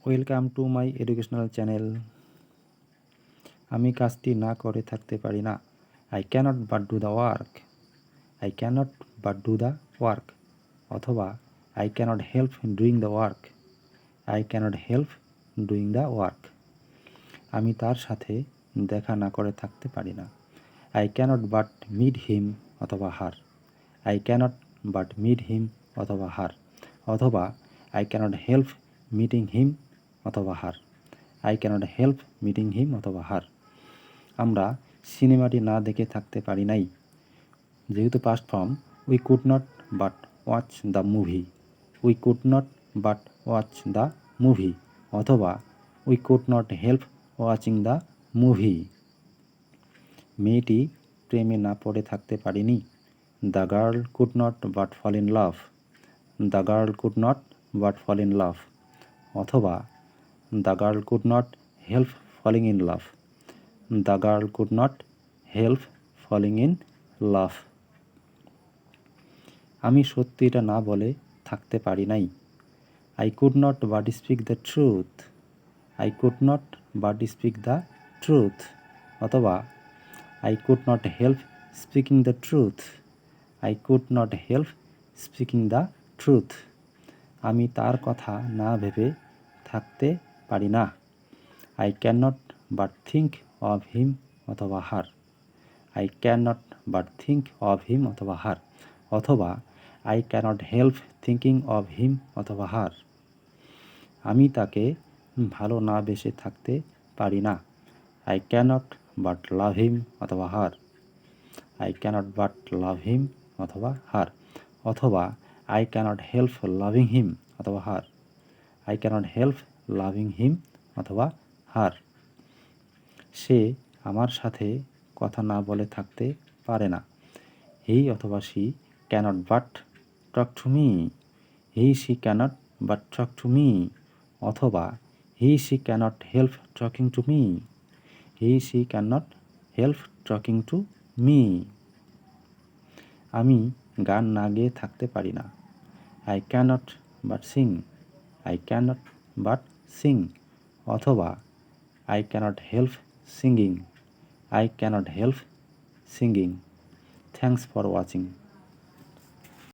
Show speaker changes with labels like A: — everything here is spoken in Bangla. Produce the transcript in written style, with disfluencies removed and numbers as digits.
A: Welcome to my educational channel. আমি কাজটি না করে থাকতে পারি না। I cannot but do the work. I cannot but do the work. অথবা I cannot help doing the work. I cannot help doing the work. আমি তার সাথে দেখা না করে থাকতে পারি না। I cannot but meet him অথবা হার। I cannot but meet him অথবা হার। অথবা আই ক্যানট হেল্প মিটিং হিম অথবা হার। আই ক্যানট হেল্প মিটিং হিম অথবা হার। আমরা সিনেমাটি না দেখে থাকতে পারি নাই। যেহেতু past form, we could not but watch the movie. We could not but watch the movie. অথবা we could not help watching the movie. মেয়েটি প্রেমে না পড়ে থাকতে পারেনি। The girl could not but fall in love. The girl could not but fall in love. অথবা the girl could not help falling in love. The girl could not help falling in love. আমি সত্যিটা না বলে থাকতে পারি নাই। I could not but speak the truth. I could not but speak the truth. অথবা I could not help speaking the truth. I could not help speaking the truth. আমি তার কথা না ভেবে থাকতে পারি না। I can not but think of him অথবা হার। I can not but think of him অথবা হার। অথবা I cannot help thinking of him অথবা হার। আমি তাকে ভালো না বেসে থাকতে পারি না। আই ক্যানট বাট লাভ হিম অথবা হার। আই ক্যানট বাট লাভ হিম অথবা হার। অথবা আই ক্যানট হেল্প লাভিং হিম অথবা হার। আই ক্যানট হেল্প লাভিং হিম অথবা হার। সে আমার সাথে কথা না বলে থাকতে পারে না। হি অথবা she cannot but talk to me. He she cannot but talk to me. অথবা he she cannot help talking to me. He she cannot help talking to me. আমি গান না গেয়ে থাকতে পারি না। I cannot but Singh. I cannot but Singh. অথবা I cannot help singing. I cannot help singing. Thanks for watching.